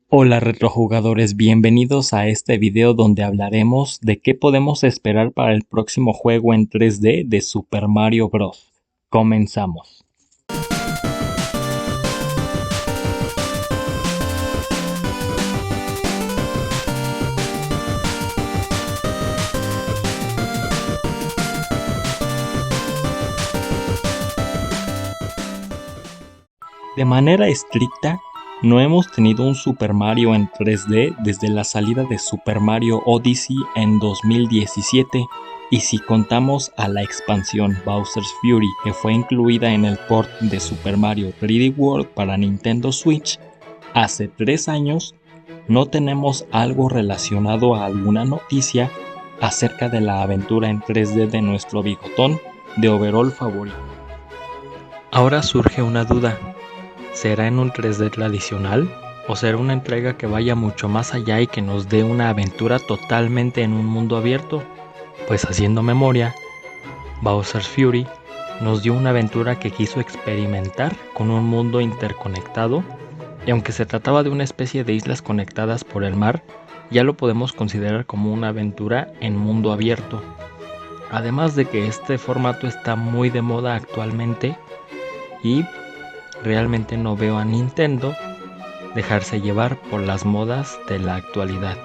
Hola retrojugadores, bienvenidos a este video donde hablaremos de qué podemos esperar para el próximo juego en 3D de Super Mario Bros. Comenzamos. De manera estricta, no hemos tenido un Super Mario en 3D desde la salida de Super Mario Odyssey en 2017, y si contamos a la expansión Bowser's Fury que fue incluida en el port de Super Mario 3D World para Nintendo Switch, hace 3 años no tenemos algo relacionado a alguna noticia acerca de la aventura en 3D de nuestro bigotón de overall favorito. Ahora surge una duda. ¿Será en un 3D tradicional? ¿O será una entrega que vaya mucho más allá y que nos dé una aventura totalmente en un mundo abierto? Pues haciendo memoria, Bowser's Fury nos dio una aventura que quiso experimentar con un mundo interconectado, y aunque se trataba de una especie de islas conectadas por el mar, ya lo podemos considerar como una aventura en mundo abierto. Además de que este formato está muy de moda actualmente y realmente no veo a Nintendo dejarse llevar por las modas de la actualidad.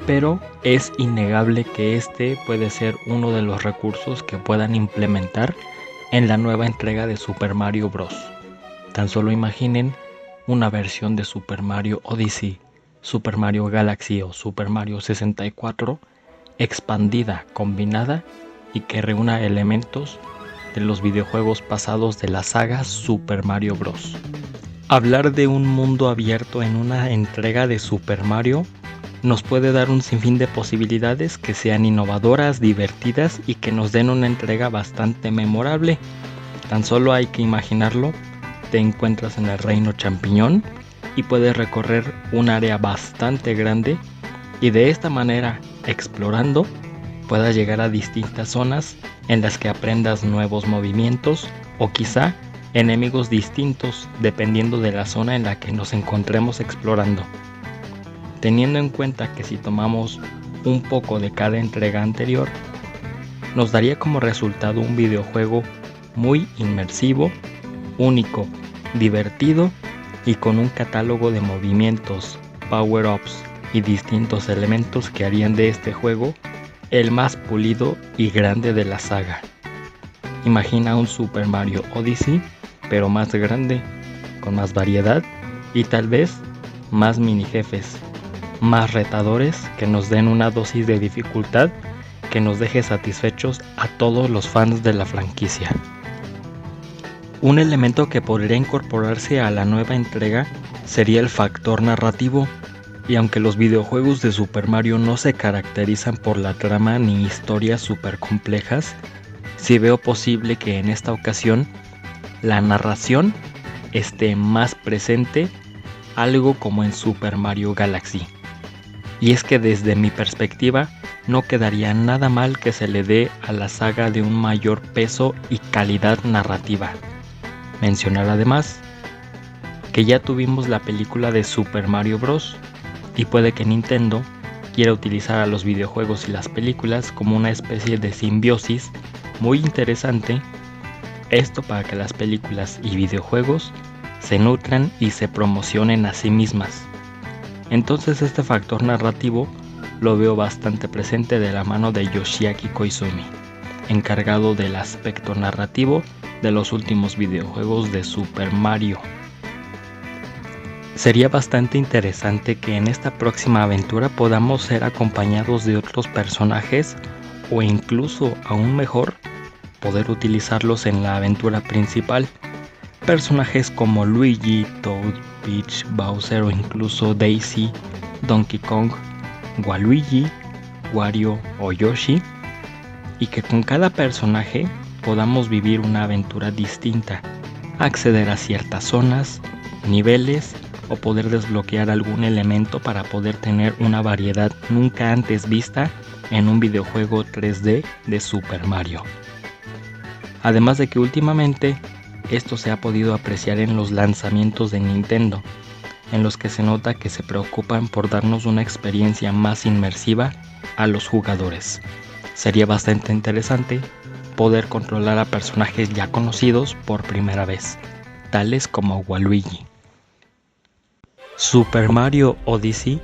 Pero es innegable que este puede ser uno de los recursos que puedan implementar en la nueva entrega de Super Mario Bros. Tan solo imaginen una versión de Super Mario Odyssey, Super Mario Galaxy o Super Mario 64 expandida, combinada y que reúna elementos de los videojuegos pasados de la saga Super Mario Bros. Hablar de un mundo abierto en una entrega de Super Mario nos puede dar un sinfín de posibilidades que sean innovadoras, divertidas y que nos den una entrega bastante memorable. Tan solo hay que imaginarlo, te encuentras en el Reino Champiñón y puedes recorrer un área bastante grande y de esta manera, explorando, puedas llegar a distintas zonas en las que aprendas nuevos movimientos o quizá enemigos distintos dependiendo de la zona en la que nos encontremos explorando. Teniendo en cuenta que si tomamos un poco de cada entrega anterior, nos daría como resultado un videojuego muy inmersivo, único, divertido y con un catálogo de movimientos, power-ups y distintos elementos que harían de este juego el más pulido y grande de la saga. Imagina un Super Mario Odyssey, pero más grande, con más variedad y tal vez más mini jefes, más retadores que nos den una dosis de dificultad que nos deje satisfechos a todos los fans de la franquicia. Un elemento que podría incorporarse a la nueva entrega sería el factor narrativo. Y aunque los videojuegos de Super Mario no se caracterizan por la trama ni historias super complejas, sí veo posible que en esta ocasión la narración esté más presente, algo como en Super Mario Galaxy. Y es que desde mi perspectiva no quedaría nada mal que se le dé a la saga de un mayor peso y calidad narrativa. Mencionar además que ya tuvimos la película de Super Mario Bros. Y puede que Nintendo quiera utilizar a los videojuegos y las películas como una especie de simbiosis muy interesante, esto para que las películas y videojuegos se nutran y se promocionen a sí mismas. Entonces este factor narrativo lo veo bastante presente de la mano de Yoshiaki Koizumi, encargado del aspecto narrativo de los últimos videojuegos de Super Mario. Sería bastante interesante que en esta próxima aventura podamos ser acompañados de otros personajes o incluso, aún mejor, poder utilizarlos en la aventura principal. Personajes como Luigi, Toad, Peach, Bowser o incluso Daisy, Donkey Kong, Waluigi, Wario o Yoshi, y que con cada personaje podamos vivir una aventura distinta, acceder a ciertas zonas, niveles o poder desbloquear algún elemento para poder tener una variedad nunca antes vista en un videojuego 3D de Super Mario. Además de que últimamente esto se ha podido apreciar en los lanzamientos de Nintendo, en los que se nota que se preocupan por darnos una experiencia más inmersiva a los jugadores. Sería bastante interesante poder controlar a personajes ya conocidos por primera vez, tales como Waluigi. Super Mario Odyssey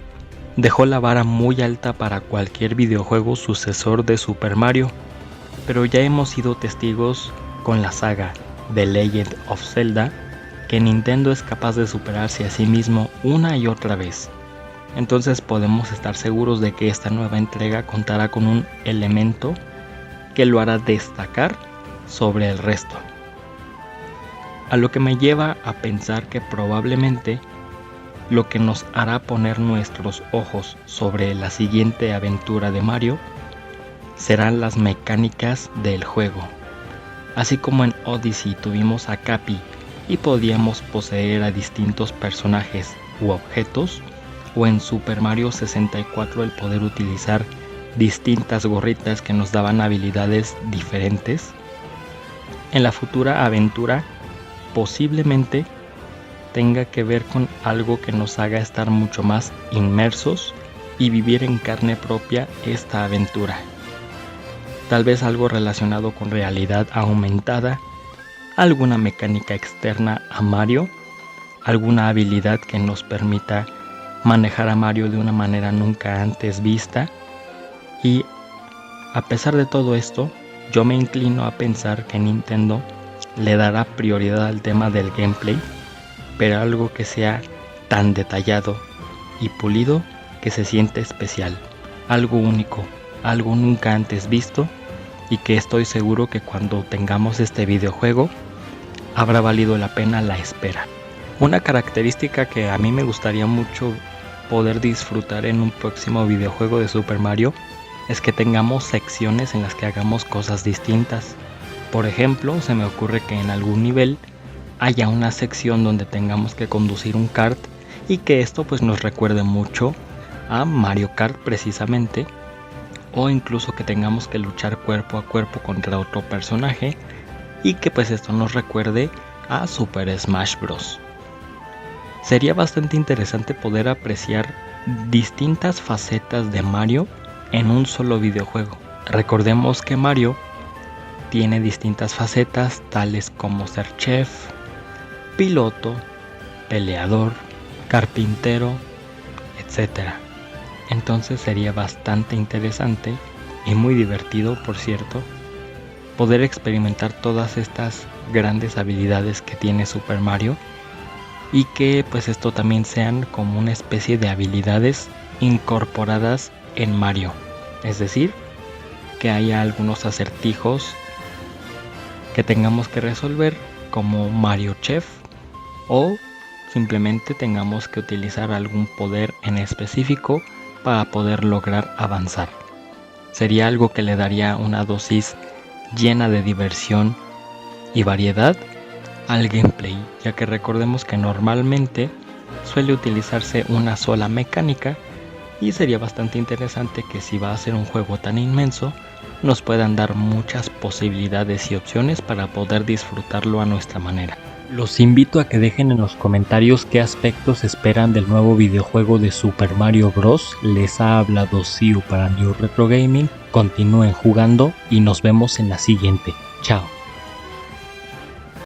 dejó la vara muy alta para cualquier videojuego sucesor de Super Mario, pero ya hemos sido testigos con la saga The Legend of Zelda que Nintendo es capaz de superarse a sí mismo una y otra vez. Entonces podemos estar seguros de que esta nueva entrega contará con un elemento que lo hará destacar sobre el resto. A lo que me lleva a pensar que probablemente lo que nos hará poner nuestros ojos sobre la siguiente aventura de Mario serán las mecánicas del juego. Así como en Odyssey tuvimos a Cappy y podíamos poseer a distintos personajes u objetos, o en Super Mario 64 el poder utilizar distintas gorritas que nos daban habilidades diferentes, en la futura aventura posiblemente tenga que ver con algo que nos haga estar mucho más inmersos y vivir en carne propia esta aventura. Tal vez algo relacionado con realidad aumentada, alguna mecánica externa a Mario, alguna habilidad que nos permita manejar a Mario de una manera nunca antes vista. Y a pesar de todo esto, yo me inclino a pensar que Nintendo le dará prioridad al tema del gameplay, pero algo que sea tan detallado y pulido que se siente especial, algo único, algo nunca antes visto, y que estoy seguro que cuando tengamos este videojuego habrá valido la pena la espera. Una característica que a mí me gustaría mucho poder disfrutar en un próximo videojuego de Super Mario es que tengamos secciones en las que hagamos cosas distintas. Por ejemplo, se me ocurre que en algún nivel haya una sección donde tengamos que conducir un kart y que esto pues nos recuerde mucho a Mario Kart precisamente, o incluso que tengamos que luchar cuerpo a cuerpo contra otro personaje y que pues esto nos recuerde a Super Smash Bros. Sería bastante interesante poder apreciar distintas facetas de Mario en un solo videojuego. Recordemos que Mario tiene distintas facetas tales como ser chef, piloto, peleador, carpintero, etc. Entonces sería bastante interesante y muy divertido, por cierto, poder experimentar todas estas grandes habilidades que tiene Super Mario y que pues esto también sean como una especie de habilidades incorporadas en Mario. Es decir, que haya algunos acertijos que tengamos que resolver como Mario Chef, o simplemente tengamos que utilizar algún poder en específico para poder lograr avanzar. Sería algo que le daría una dosis llena de diversión y variedad al gameplay, ya que recordemos que normalmente suele utilizarse una sola mecánica y sería bastante interesante que si va a ser un juego tan inmenso nos puedan dar muchas posibilidades y opciones para poder disfrutarlo a nuestra manera. Los invito a que dejen en los comentarios qué aspectos esperan del nuevo videojuego de Super Mario Bros. Les ha hablado Siu para New Retro Gaming. Continúen jugando y nos vemos en la siguiente. Chao.